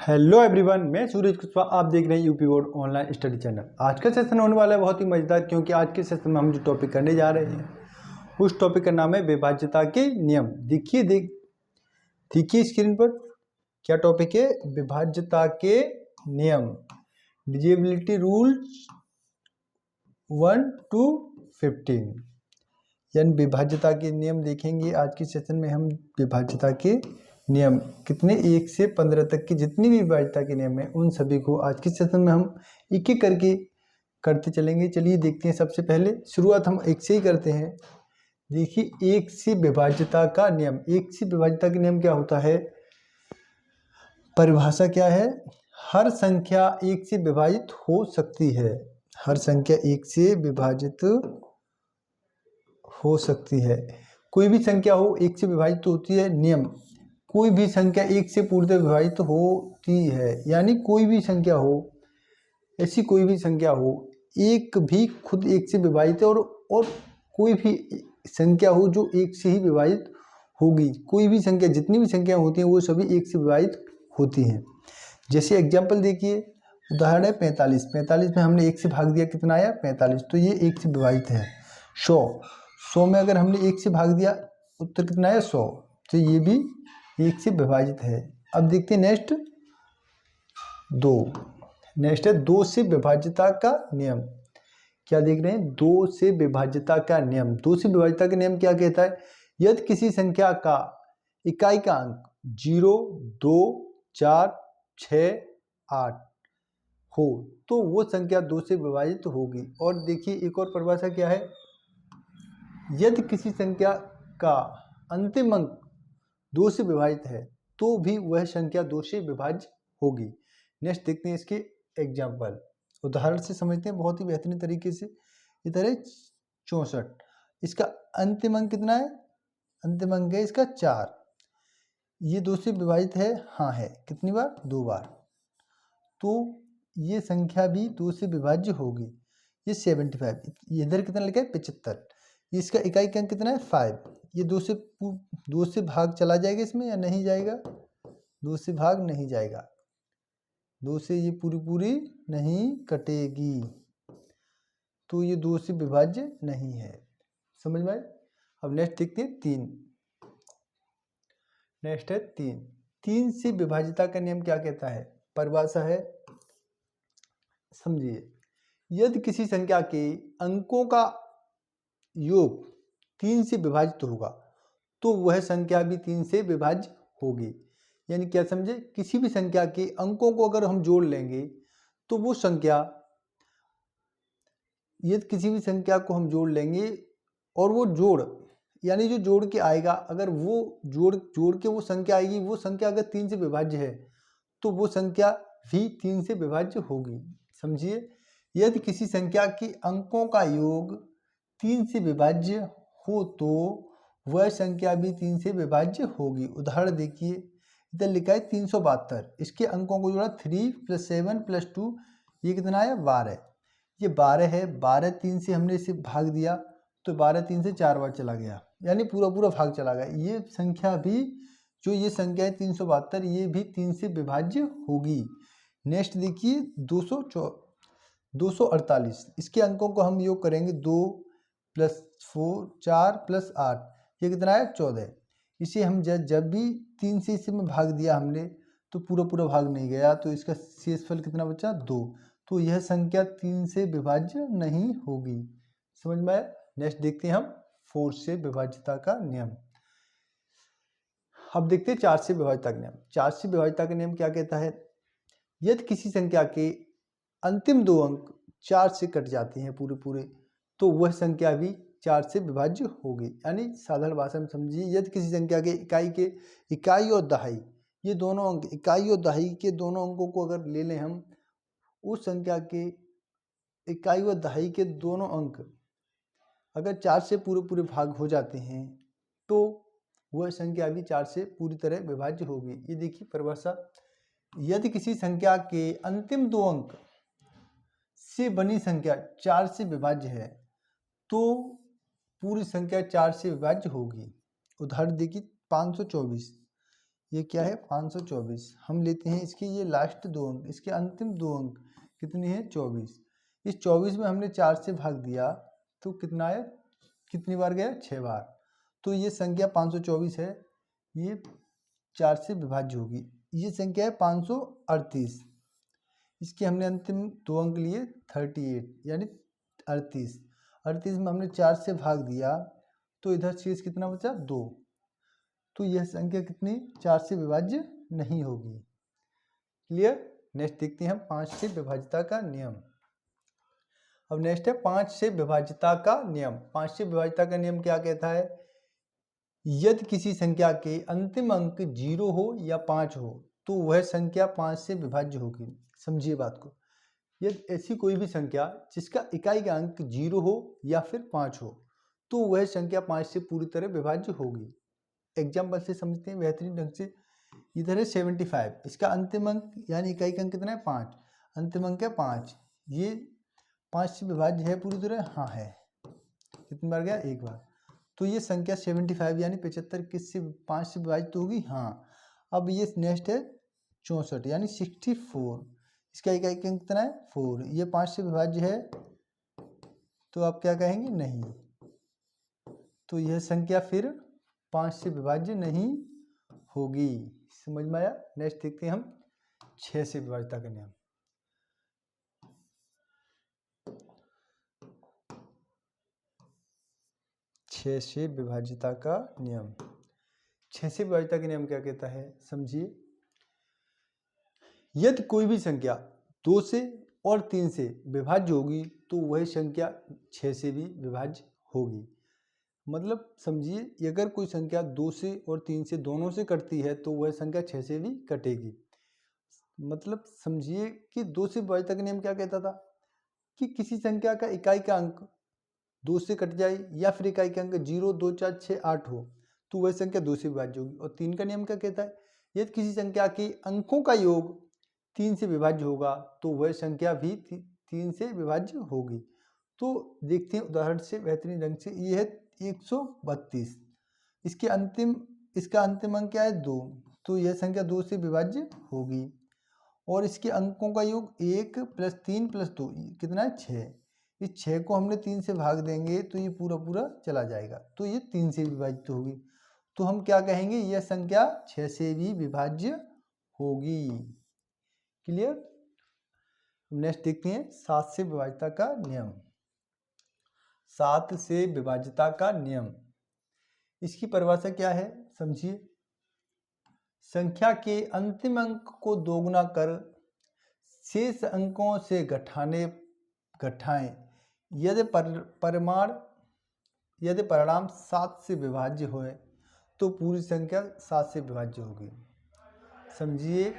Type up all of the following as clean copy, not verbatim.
Hello everyone, मैं सूरज कुशवाहा। आप देख रहे हैं UP board online study channel. आज का सेशन होने वाला है बहुत ही मजेदार, क्योंकि आज के सेशन में हम जो टॉपिक करने जा रहे हैं उस टॉपिक का नाम है विभाज्यता के नियम। देखिए स्क्रीन पर क्या टॉपिक है। विभाज्यता के नियम, डिविजिबिलिटी रूल्स 1 to 15, यानी विभाज्यता के नियम देखेंगे। आज के सेशन में हम विभाज्यता के नियम कितने 1 से 15 तक की जितनी भी विभाज्यता के नियम है उन सभी को आज के सेशन में हम एक एक करके करते चलेंगे। चलिए देखते हैं। सबसे पहले शुरुआत हम 1 से ही करते हैं। देखिए 1 से विभाज्यता का नियम। 1 से विभाज्यता का नियम क्या होता है, परिभाषा क्या है, हर संख्या 1 से विभाजित हो सकती है। हर संख्या 1 से विभाजित हो सकती है। कोई भी संख्या हो 1 से विभाजित होती है। नियम, कोई भी संख्या 1 से पूर्णतः विभाजित होती है, यानी कोई भी संख्या हो, ऐसी कोई भी संख्या हो, एक भी खुद 1 से विभाजित है और कोई भी संख्या हो जो 1 से ही विभाजित होगी। कोई भी संख्या, जितनी भी संख्या होती हैं वो सभी 1 से विभाजित होती हैं। जैसे एग्जाम्पल देखिए, उदाहरण है 45। 45 में हमने 1 से भाग दिया, कितना आया 45, तो ये 1 से विभाजित है। 100 में अगर हमने 1 से भाग दिया, उत्तर कितना आया 100, तो ये भी 1 से विभाजित है। अब देखते हैं नेक्स्ट 2। नेक्स्ट है 2 से विभाज्यता का नियम। क्या देख रहे हैं, 2 से विभाज्यता का नियम। 2 से विभाज्यता का नियम क्या कहता है, यदि किसी संख्या का इकाई का अंक 0, 2, 4, 6, 8 हो तो वो संख्या 2 से विभाजित होगी। और देखिए एक और परिभाषा क्या है, यदि किसी संख्या का अंतिम अंक 2 से विभाजित है तो भी वह संख्या 2 से विभाज्य होगी। नेक्स्ट देखते हैं इसके एग्जाम्पल, उदाहरण से समझते हैं बहुत ही बेहतरीन तरीके से। इधर है 64, इसका अंतिम अंक कितना है, अंतिम अंक है इसका 4। ये 2 से विभाजित है, हाँ है, कितनी बार, 2 बार, तो ये संख्या भी 2 से विभाज्य होगी। ये 75, ये इधर कितना लिखा है 75, इसका इकाई का अंक कितना है 5। ये 2 से भाग चला जाएगा इसमें या नहीं जाएगा, 2 से भाग नहीं जाएगा, 2 से ये पूरी नहीं कटेगी, तो ये 2 से विभाज्य नहीं है। समझ में आए। अब नेक्स्ट देखते हैं 3। नेक्स्ट है 3। 3 से विभाज्यता का नियम क्या कहता है, परिभाषा है, समझिए, यदि किसी संख्या के अंकों का योग 3 से विभाजित होगा तो वह संख्या भी 3 से विभाज्य होगी। यानी क्या समझे, किसी भी संख्या के अंकों को अगर हम जोड़ लेंगे तो वो संख्या, यदि किसी भी संख्या को हम जोड़ लेंगे और वो जोड़, यानी जो जोड़ के आएगा, अगर वो जोड़ के वो संख्या आएगी, वो संख्या अगर 3 से विभाज्य है तो वो संख्या भी 3 से विभाज्य होगी। समझिए, यदि किसी संख्या के अंकों का योग 3 से विभाज्य हो तो वह संख्या भी 3 से विभाज्य होगी। उदाहरण देखिए, इधर लिखा है 372, इसके अंकों को जोड़ा 3 + 7 + 2, ये कितना है 12। ये 12 है, 12 3 से हमने इसे भाग दिया तो 12 3 से 4 बार चला गया, यानी पूरा भाग चला गया। ये संख्या भी, जो ये संख्या है 372, ये भी 3 से विभाज्य होगी। नेक्स्ट देखिए 248, इसके अंकों को हम योग करेंगे 2 + 4 4 + 8, ये कितना है 14। इसे हम जब भी 3 से इसे में भाग दिया हमने तो पूरा भाग नहीं गया, तो इसका शेषफल कितना बचा 2, तो यह संख्या 3 से विभाज्य नहीं होगी। समझ में आया। नेक्स्ट देखते हैं हम 4 से विभाज्यता का नियम। अब देखते हैं 4 से विभाज्यता का नियम। 4 से विभाज्यता का नियम क्या कहता है, यदि किसी संख्या के अंतिम 2 अंक 4 से कट जाते हैं पूरे, तो वह संख्या भी 4 से विभाज्य होगी। यानी साधारण भाषा में समझिए, यदि किसी संख्या के इकाई और दहाई, ये दोनों अंक, इकाई और दहाई के दोनों अंकों को अगर ले लें हम, उस संख्या के इकाई और दहाई के दोनों अंक अगर 4 से पूरे भाग हो जाते हैं तो वह संख्या भी 4 से पूरी तरह विभाज्य होगी। ये देखिए परिभाषा, यदि किसी संख्या के अंतिम 2 अंक से बनी संख्या 4 से विभाज्य है तो पूरी संख्या 4 से विभाज्य होगी। उदाहरण देखिए 524, ये क्या है 524। हम लेते हैं इसके ये लास्ट 2 अंक, इसके अंतिम 2 अंक कितनी है 24। इस 24 में हमने 4 से भाग दिया तो कितना है, कितनी बार गया 6 बार। तो ये संख्या 524 है, ये 4 से विभाज्य होगी। ये संख्या है 538, इसके हमने अंतिम 2 अंक लिए 38 यानी 38। 38 में हमने 4 से भाग दिया तो इधर शेष कितना बचा 2। तो यह संख्या कितनी 4 से विभाज्य नहीं होगी। क्लियर। नेक्स्ट देखते हैं हम 5 से विभाज्यता का नियम। अब नेक्स्ट है 5 से विभाज्यता का नियम। 5 से विभाज्यता का नियम क्या कहता है, यदि किसी संख्या के अंतिम अंक 0 हो या 5 हो तो वह संख्या 5 से विभाज्य होगी। समझिए बात को, यदि ऐसी कोई भी संख्या जिसका इकाई का अंक 0 हो या फिर 5 हो तो वह संख्या 5 से पूरी तरह विभाज्य होगी। एग्जाम्पल से समझते हैं बेहतरीन ढंग से। इधर है 75, इसका अंतिम अंक यानी इकाई का अंक कितना है 5, अंतिम अंक है 5, ये 5 से विभाज्य है पूरी तरह, हाँ है। कितनी बार गया 1 बार। तो ये संख्या 75 यानी 75 किससे 5 से विभाजित होगी, हाँ। अब ये नेक्स्ट है 64 यानी 64, इसका इकाई का अंक कितना है 4, ये 5 से विभाज्य है तो आप क्या कहेंगे नहीं। तो यह संख्या फिर 5 से विभाज्य नहीं होगी। समझ में आया। नेक्स्ट देखते हैं हम 6 से विभाज्यता का नियम। छः से विभाज्यता का नियम। 6 से विभाज्यता का नियम क्या कहता है, समझिए। यदि कोई भी संख्या 2 से और 3 से विभाज्य होगी तो वही संख्या 6 से भी विभाज्य होगी। मतलब समझिए, अगर कोई संख्या 2 से और 3 से दोनों से कटती है तो वह संख्या 6 से भी कटेगी। मतलब समझिए कि 2 से विभाज्यता का नियम क्या कहता था कि किसी संख्या का इकाई का अंक 2 से कट जाए या फिर इकाई का अंक 0, 2, 4, 6, 8 हो तो वह संख्या 2 से विभाज्य होगी। और 3 का नियम क्या कहता है, यदि किसी संख्या के अंकों का योग 3 से विभाज्य होगा तो वह संख्या भी 3 से विभाज्य होगी। तो देखते हैं उदाहरण से बेहतरीन ढंग से। ये है 132, इसका अंतिम अंक क्या है 2, तो यह संख्या 2 से विभाज्य होगी। और इसके अंकों का योग 1 + 3 + 2 कितना है 6। इस 6 को हमने 3 से भाग देंगे तो ये पूरा पूरा चला जाएगा, तो ये 3 से विभाजित होगी। तो हम क्या कहेंगे, यह संख्या 6 से भी विभाज्य होगी। क्लियर। नेक्स्ट देखते हैं 7 से विभाज्यता का नियम। 7 से विभाज्यता का नियम, इसकी परिभाषा क्या है समझिए। संख्या के अंतिम अंक को दोगुना कर शेष अंकों से घटाएं यदि परिणाम 7 से विभाज्य हो तो पूरी संख्या 7 से विभाज्य होगी। समझिए।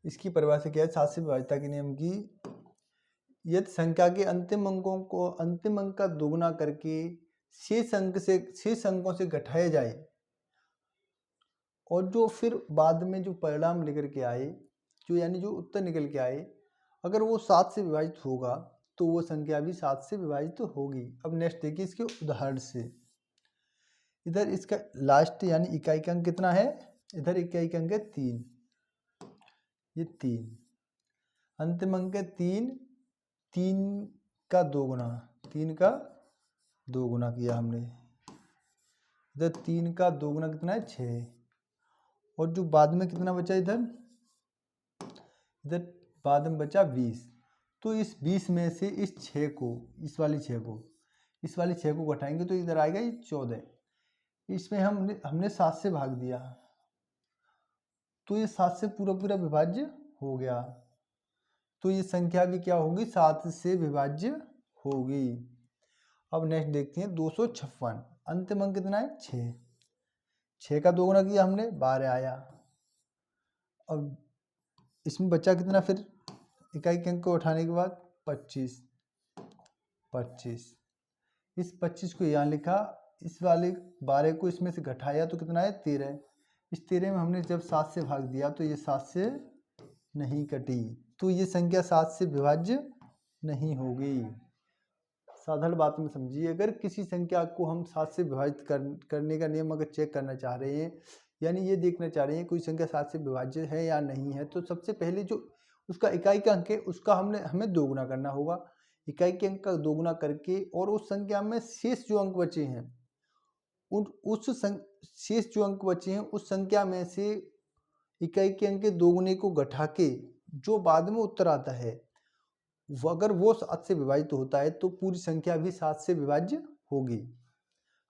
इसकी परिभाषा क्या है 7 से विभाज्यता के नियम की, यदि संख्या के अंतिम अंक का दोगुना करके शेष अंकों से घटाया जाए और जो फिर बाद में जो परिणाम निकल के आए, जो उत्तर निकल के आए, अगर वो 7 से विभाजित होगा तो वो संख्या भी 7 से विभाजित होगी। अब नेक्स्ट देखिए इसके उदाहरण से। इधर इसका लास्ट यानी इकाई का अंक कितना है, इधर इकाई का अंक है 3, ये 3, अंतिम अंक है 3, 3 का दोगुना किया हमने। इधर 3 का दोगुना कितना है 6, और जो बाद में कितना बचा इधर बाद में बचा 20। तो इस 20 में से इस वाली 6 को घटाएंगे तो इधर आएगा ये 14। इसमें हमने 7 से भाग दिया तो ये 7 से पूरा पूरा विभाज्य हो गया, तो ये संख्या भी क्या होगी 7 से विभाज्य होगी। अब नेक्स्ट देखते हैं 256, अंतिम अंक कितना है 6 का दोगुना किया हमने 12 आया। अब इसमें बचा कितना, फिर इकाई के अंक को उठाने के बाद 25। इस 25 को यहाँ लिखा, इस वाले 12 को इसमें से घटाया तो कितना है 13। इस 13 में हमने जब 7 से भाग दिया तो ये 7 से नहीं कटी, तो ये संख्या 7 से विभाज्य नहीं होगी। साधारण बात में समझिए, अगर किसी संख्या को हम 7 से विभाजित करने का नियम अगर चेक करना चाह रहे हैं, यानी ये देखना चाह रहे हैं कोई संख्या 7 से विभाज्य है या नहीं है, तो सबसे पहले जो उसका इकाई का अंक है उसका हमें दोगुना करना होगा। इकाई के अंक का दोगुना करके और उस संख्या में शेष जो अंक बचे हैं शेष जो अंक बचे हैं उस संख्या में से इकाई के अंक के दोगुने को घटा के जो बाद में उत्तर आता है अगर वो 7 से विभाजित होता है तो पूरी संख्या भी 7 से विभाज्य होगी।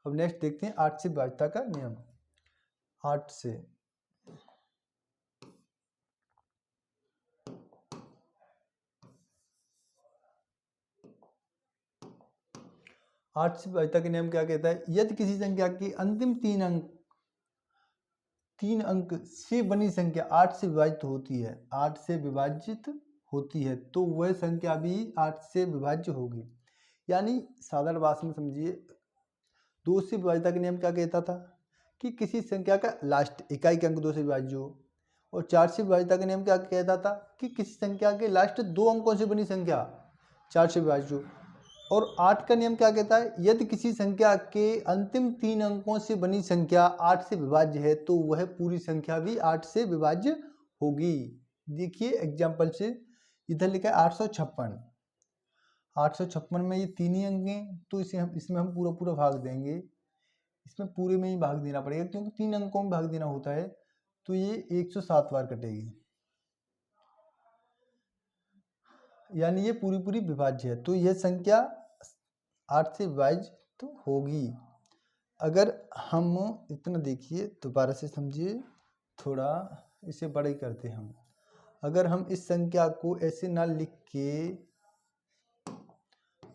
अब नेक्स्ट देखते हैं 8 से विभाज्यता का नियम। 8 से विभाज्यता का नियम क्या कहता है? यदि किसी संख्या के अंतिम तीन अंक से बनी संख्या 8 से विभाजित होती है, 8 से विभाजित होती है तो वह संख्या भी 8 से विभाज्य होगी। यानी साधारण भाषा में समझिए, 2 से विभाज्यता का नियम क्या कहता था कि किसी संख्या का लास्ट इकाई के अंक 2 से विभाज्य हो, और 4 से विभाज्यता का नियम क्या कहता था कि किसी संख्या के लास्ट 2 अंकों से बनी संख्या 4 से विभाज्य हो। और 8 का नियम क्या कहता है? यदि किसी संख्या के अंतिम 3 अंकों से बनी संख्या 8 से विभाज्य है तो वह पूरी संख्या भी 8 से विभाज्य होगी। देखिए एग्जाम्पल से, इधर लिखा है 856। 856 में ये 3 ही अंक हैं तो इसमें हम पूरा भाग देंगे। इसमें पूरे में ही भाग देना पड़ेगा क्योंकि 3 अंकों में भाग देना होता है, तो ये 107 बार कटेगी, यानी ये पूरी विभाज्य है, तो यह संख्या 8 से विभाज्य तो होगी। अगर हम इतना देखिए, दोबारा से समझिए, थोड़ा इसे बड़ा ही करते हैं हम। अगर हम इस संख्या को ऐसे ना लिख के,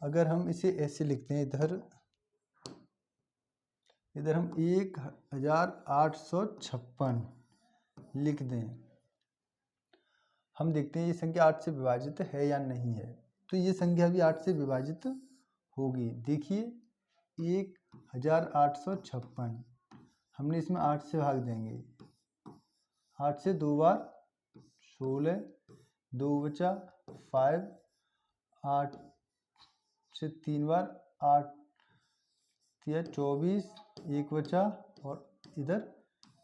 अगर हम इसे ऐसे लिखते हैं, इधर हम 1856 लिख दें, हम देखते हैं ये संख्या 8 से विभाजित है या नहीं है, तो ये संख्या भी 8 से विभाजित होगी। देखिए 1856, हमने इसमें 8 से भाग देंगे, 8 से 2 बार 16, 2 बचा 5, 8 से 3 बार 8 या 24, 1 बचा, और इधर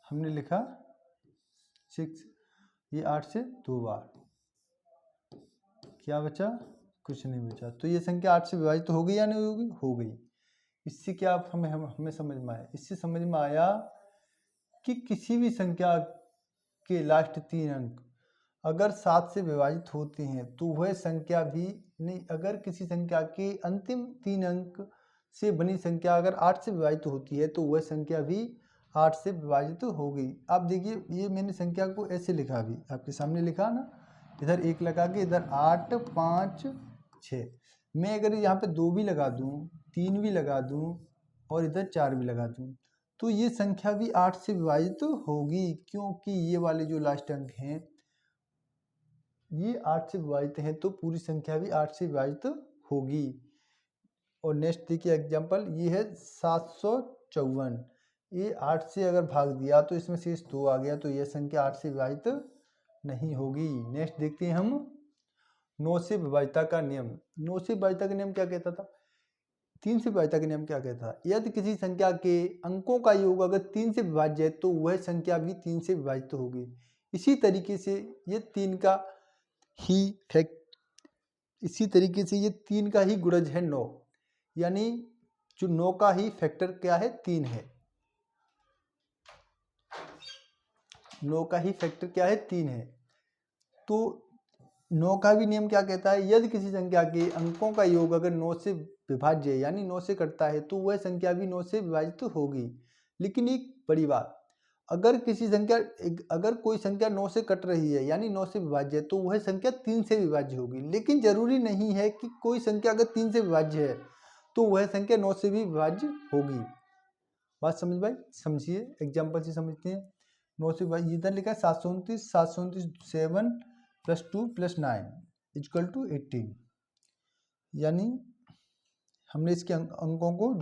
हमने लिखा 6, ये 8 से 2 बार, क्या बचा? कुछ नहीं बचा। तो ये संख्या 8 से विभाजित हो गई या नहीं होगी? हो गई। इससे क्या हमें समझ में आया? इससे समझ में आया कि किसी भी संख्या के लास्ट 3 अंक अगर 7 से विभाजित होते हैं तो वह संख्या भी नहीं, अगर किसी संख्या के अंतिम 3 अंक से बनी संख्या अगर 8 से विभाजित होती है तो वह संख्या भी 8 से विभाजित होगी। आप देखिए, ये मैंने संख्या को ऐसे लिखा, अभी आपके सामने लिखा ना, इधर 1 लगा के इधर 8, 5, 6। मैं अगर यहाँ पे 2 भी लगा दूँ, 3 भी लगा दूँ और इधर 4 भी लगा दूँ तो ये संख्या भी 8 से विभाजित होगी, क्योंकि ये वाले जो लास्ट अंक हैं ये 8 से विभाजित हैं तो पूरी संख्या भी 8 से विभाजित होगी। और नेक्स्ट देखिए एग्जाम्पल, ये है 754, ये 8 से अगर भाग दिया तो इसमें शेष 2 आ गया, तो यह संख्या 8 से विभाजित नहीं होगी। नेक्स्ट देखते हैं हम 9 से विभाज्यता का नियम। 9 से विभाज्यता का नियम क्या कहता था? 3 से विभाज्यता का नियम क्या कहता है? यदि किसी संख्या के अंकों का योग अगर 3 से विभाज्य है तो वह संख्या भी 3 से विभाजित होगी। इसी तरीके से ये 3 का ही गुणज है 9, यानी जो 9 का ही फैक्टर क्या है? 3 है। 9 का ही फैक्टर क्या है? 3 है। तो 9 का भी नियम क्या कहता है? यदि किसी संख्या के अंकों का योग अगर 9 से विभाज्य यानी 9 से कटता है तो वह संख्या भी 9 से विभाजित होगी। लेकिन एक बड़ी बात, अगर कोई संख्या 9 से कट रही है यानी 9 से विभाज्य है तो वह संख्या 3 से विभाज्य होगी। लेकिन जरूरी नहीं है कि कोई संख्या अगर 3 से विभाज्य है तो वह संख्या 9 से भी विभाज्य होगी। बात समझ भाई? समझिए, एग्जाम्पल से समझते हैं। 9 से विभाज्य, इधर लिखा है 729, 7 + 2 + 9 = 18, यानी हमने इसके अंकों को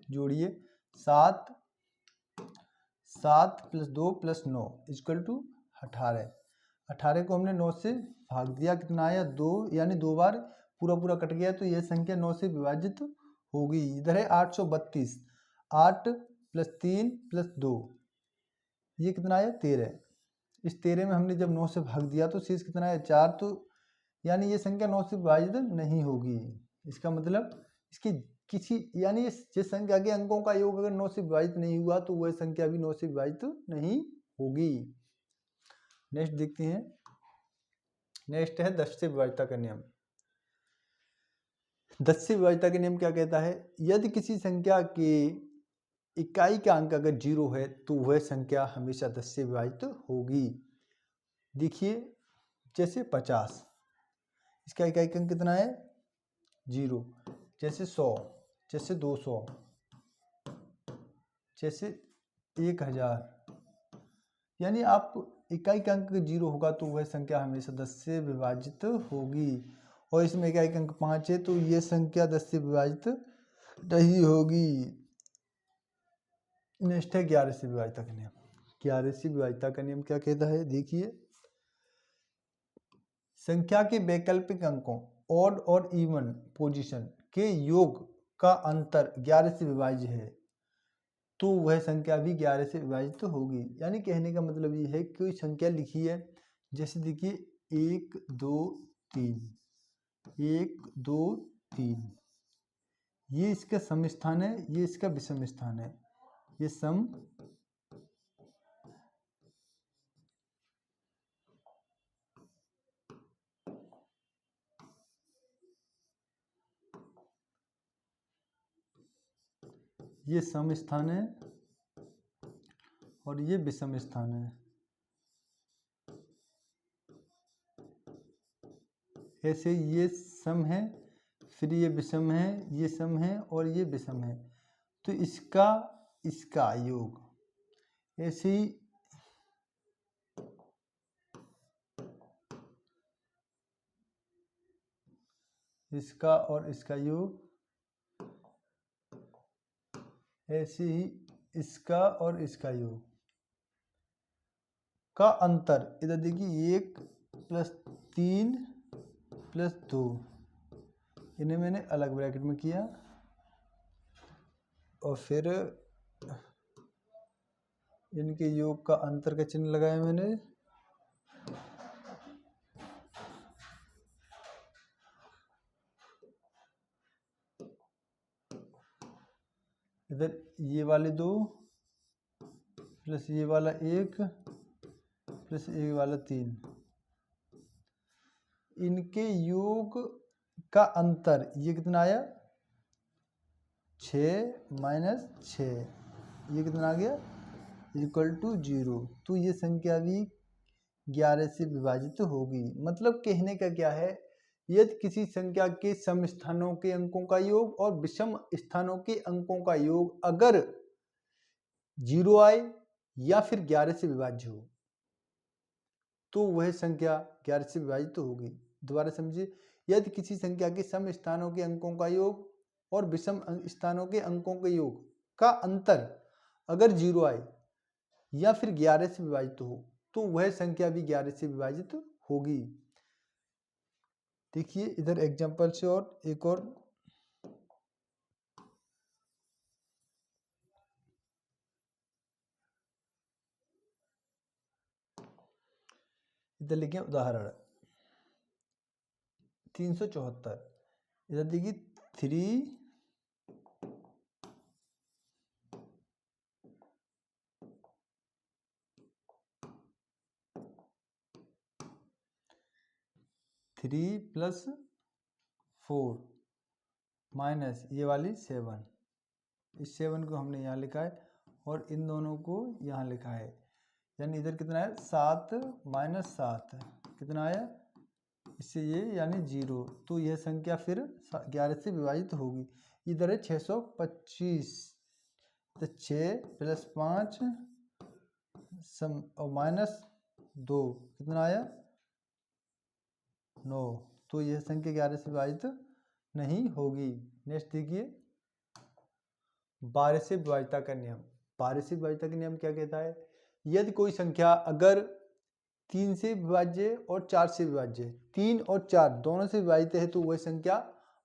जोड़िए 7 + 2 + 9 = 18। 18 को हमने 9 से भाग दिया, कितना आया 2, यानी 2 बार पूरा पूरा कट गया, तो यह संख्या 9 से विभाजित होगी। इधर है 832, 8 + 3 + 2, ये कितना आया 13। इस 13 में हमने जब 9 से भाग दिया तो शेष कितना है 4, तो यानी ये संख्या 9 से विभाजित नहीं होगी। इसका मतलब इसकी किसी यानी जिस संख्या के अंकों का योग अगर 9 से विभाजित नहीं हुआ तो वह संख्या भी 9 से विभाजित नहीं होगी। नेक्स्ट देखते हैं। नेक्स्ट है 10 से विभाज्यता का नियम। 10 से विभाज्यता का नियम क्या कहता है? यदि किसी संख्या के इकाई का अंक अगर 0 है तो वह संख्या हमेशा 10 से विभाजित होगी। देखिए जैसे 50, इसका इकाई का अंक कितना है 0। जैसे 100, जैसे 200, जैसे 1000, यानी आप इकाई का अंक 0 होगा तो वह संख्या हमेशा 10 से विभाजित होगी। और इसमें इकाई का अंक 5 है तो यह संख्या 10 से विभाजित नहीं होगी। नेक्स्ट है 11 से विभाज्यता का नियम। 11 से विभाज्यता का नियम क्या कहता है? देखिए संख्या के वैकल्पिक अंकों ऑड और इवन पोजीशन के योग का अंतर 11 से विभाज्य है तो वह संख्या भी 11 से विभाजित होगी। यानी कहने का मतलब ये है कि कोई संख्या लिखी है, जैसे देखिए 1 2 3, 1 2 3, ये इसका सम स्थान है, ये इसका विषम स्थान है। ये सम ये सम स्थान है और ये विषम स्थान है। ऐसे ये सम है, फिर ये विषम है, ये सम है और ये विषम है, तो इसका योग। ऐसे ही इसका और इसका योग, ऐसे ही इसका और इसका योग का अंतर इधर देखिए 1 + 3 + 2, इन्हें मैंने अलग ब्रैकेट में किया और फिर इनके योग का अंतर का चिन्ह लगाया मैंने। इधर ये वाले 2 प्लस ये वाला 1 प्लस ये वाला 3, इनके योग का अंतर ये कितना आया 6 - 6, ये कितना आ गया =0। तो ये संख्या भी 11 से विभाजित होगी। मतलब कहने का क्या है, यदि किसी संख्या के सम स्थानों के अंकों का योग और विषम स्थानों के अंकों का योग अगर 0 आए या फिर 11 से विभाज्य हो तो वह संख्या 11 से विभाजित होगी। दोबारा समझिए, यदि किसी संख्या के सम स्थानों के अंकों का योग और विषम स्थानों के अंकों के योग का अंतर अगर 0 आए या फिर 11 से विभाजित हो तो वह संख्या भी 11 से विभाजित होगी। देखिए इधर एग्जाम्पल से और एक और, इधर लिखे उदाहरण 374। इधर देखिए 3 + 4 माइनस ये वाली 7, इस 7 को हमने यहाँ लिखा है और इन दोनों को यहाँ लिखा है। यानी इधर कितना है 7 - 7, कितना आया इससे ये यानी 0। तो यह संख्या फिर 11 से विभाजित होगी। इधर है 625, तो 6 + 5 और -2 कितना आया 9। तो यह संख्या 11 से विभाजित नहीं होगी। नेक्स्ट देखिए 12 से विभाज्यता का नियम। 12 से विभाज्यता का नियम क्या कहता है? यदि कोई संख्या अगर 3 से विभाज्य और 4 से विभाज्य, 3 और 4 दोनों से विभाजित है तो वह संख्या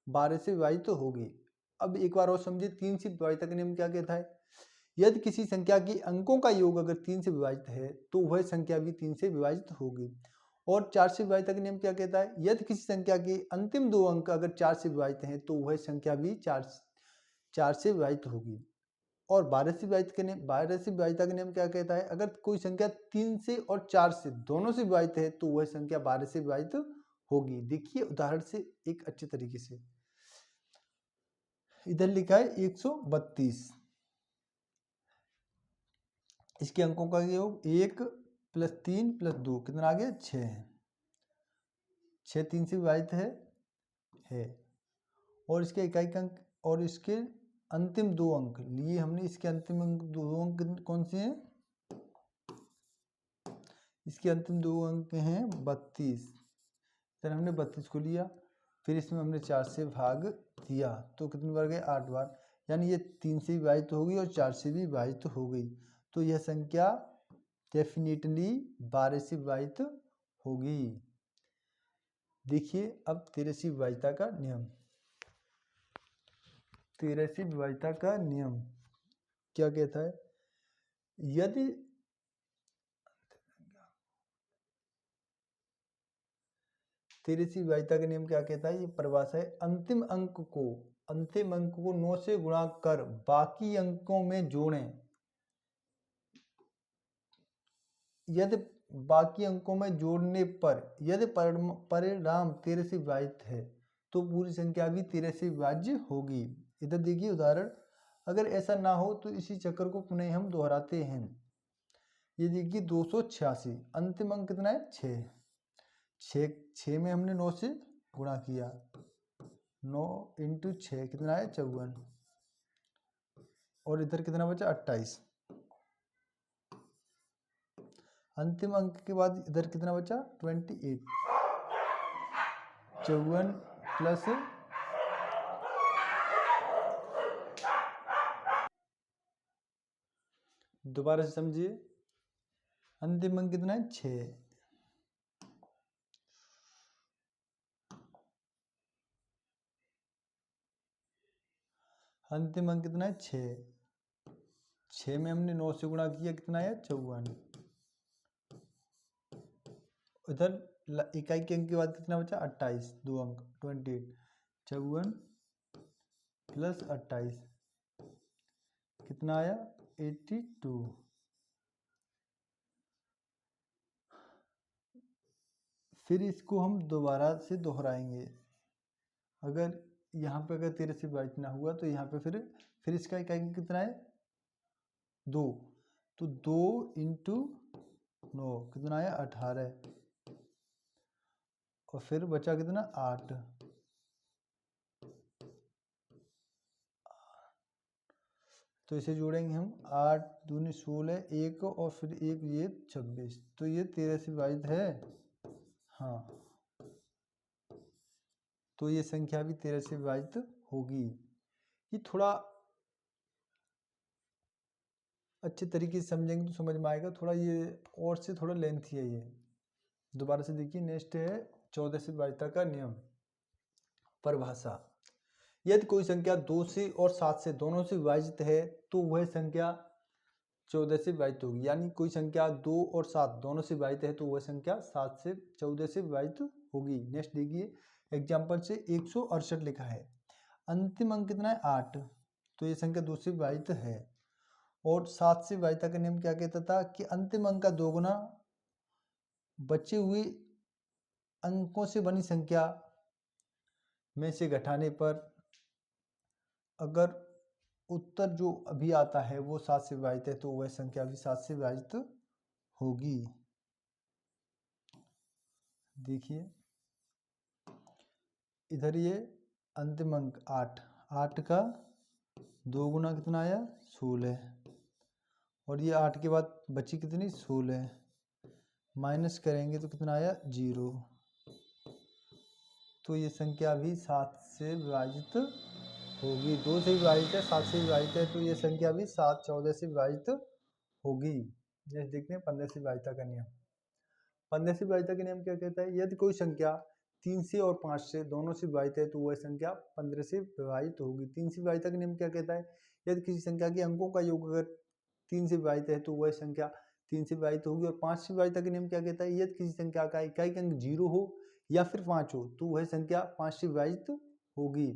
12 से विभाजित होगी। अब एक बार और समझिए 3 से विभाजित का नियम क्या कहता है। यदि किसी संख्या की अंकों का योग अगर 3 से विभाजित है तो वह संख्या भी 3 से विभाजित होगी। और 4 से विभाजित का नियम क्या कहता है, यदि किसी संख्या के अंतिम 2 अंक अगर 4 से विभाजित हैं तो वह संख्या भी 4 से विभाजित होगी। और 12 से विभाजित का नियम क्या कहता है, अगर कोई संख्या 3 से और 4 से दोनों से विभाजित है तो वह संख्या 12 से विभाजित होगी। देखिए उदाहरण से एक अच्छे तरीके से, इधर लिखा है 132, इसके अंकों का योग 1 + 3 + 2 कितना आ गया 6 है। 6 3 से विभाजित है और इसके इकाई अंक और इसके अंतिम 2 अंक लिए हमने। इसके अंतिम 2 अंक कौन से हैं, इसके अंतिम 2 अंक हैं 32, फिर हमने 32 को लिया, फिर इसमें हमने 4 से भाग दिया तो कितनी बार गए 8 बार, यानी ये 3 से विभाजित हो गई और 4 से भी विभाजित हो गई। तो यह संख्या डेफिनेटली 12 से विभाजित होगी। देखिए अब 13 से विभाजिता का नियम, 13 से विभाजिता का नियम क्या कहता है, यदि 13 से विभाजिता का नियम क्या कहता है, ये परिभाषा है, अंतिम अंक को 9 से गुणा कर बाकी अंकों में जोड़ें। यदि बाकी अंकों में जोड़ने पर यदि परिणाम 13 से विभाजित है तो पूरी संख्या भी 13 से विभाज्य होगी। इधर देखिए उदाहरण, अगर ऐसा ना हो तो इसी चक्र को पुनः हम दोहराते हैं। ये देखिए 286, अंतिम अंक कितना है 6 में हमने 9 से गुणा किया, 9 × 6 कितना है 54, और इधर कितना बचा 28। अंतिम अंक के बाद इधर कितना बचा 28, 54 प्लस दोबारा से समझिए, अंतिम अंक कितना है 6, अंतिम अंक कितना है 6 में हमने 9 से गुणा किया कितना है 54, इधर इकाई के अंक के बाद कितना बचा 28, 2 अंक 28, 54 प्लस 28 कितना आया 82। फिर इसको हम दोबारा से दोहराएंगे। अगर यहाँ पे अगर 13 से विभाजित ना हुआ तो यहाँ पे फिर इसका इकाई कितना है 2, तो 2 × 9 कितना आया 18, और फिर बचा कितना 8, तो इसे जोड़ेंगे हम 8 दूनी 16, 1 और फिर 1 ये 26, तो ये 13 से विभाजित है। हाँ, तो ये संख्या भी 13 से विभाजित होगी। ये थोड़ा अच्छे तरीके से समझेंगे तो समझ में आएगा, थोड़ा ये और से थोड़ा लेंथी है ये। दोबारा से देखिए, नेक्स्ट है 14 से विभाजिता का नियम, परिभाषा। यदि कोई संख्या 2 से और 7 से दोनों से विभाजित है तो वह संख्या 14 से विभाजित होगी। यानी कोई संख्या 2 और 7 दोनों से विभाजित है तो वह संख्या 7 से 14 से विभाजित होगी। नेक्स्ट देखिए, एग्जाम्पल से 168 लिखा है, अंतिम अंक कितना है 8, तो ये संख्या 2 से विभाजित है। और 7 से विभाजिता का नियम क्या कहता था कि अंतिम अंक का 2 गुना बचे हुए अंकों से बनी संख्या में से घटाने पर अगर उत्तर जो अभी आता है वो 7 से विभाजित है तो वह संख्या भी 7 से विभाजित होगी। देखिए इधर ये अंतिम अंक 8 का 2 गुना कितना आया 16, और ये 8 के बाद बची कितनी 16, माइनस करेंगे तो कितना आया 0, तो ये संख्या भी 7 से विभाजित होगी। 2 से विभाजित है, 7 से विभाजित है, तो ये संख्या भी 7 14 से विभाजित होगी। जैसे देखते हैं 15 से विभाजिता का नियम, 15 से विभाजित का नियम क्या कहता है? यदि कोई संख्या 3 से और 5 से दोनों से विभाजित है तो वह संख्या 15 से विभाजित होगी। 3 से विभाजित का नियम क्या कहता है? यदि किसी संख्या के अंकों का योग अगर 3 से विभाजित है तो वह संख्या 3 से विभाजित होगी। और 5 से विभाजित का नियम क्या कहता है? यदि किसी संख्या का इकाई अंक 0 हो या फिर 5 हो तो वह संख्या 5 से विभाजित होगी।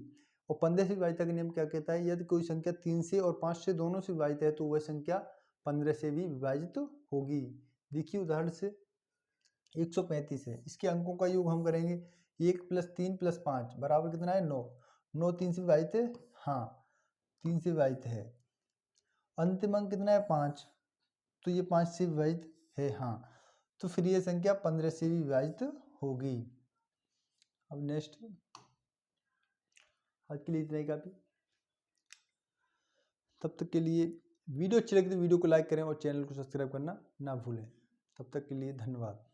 और 15 से विभाजित का नियम क्या कहता है? यदि कोई संख्या 3 से और 5 से दोनों से विभाजित है तो वह संख्या 15 से भी विभाजित होगी। देखिए उदाहरण से 135 है, इसके अंकों का योग हम करेंगे 1 + 3 + 5 बराबर कितना है? 9। 9 3 से विभाजित है? हाँ 3 से विभाजित है। अंतिम अंक कितना है? 5, तो ये 5 से विभाजित है। हाँ, तो फिर ये संख्या 15 से भी विभाजित होगी। अब नेक्स्ट, आज के लिए इतना ही काफी। तब तक के लिए वीडियो अच्छी लगी तो वीडियो को लाइक करें और चैनल को सब्सक्राइब करना ना भूलें। तब तक के लिए धन्यवाद।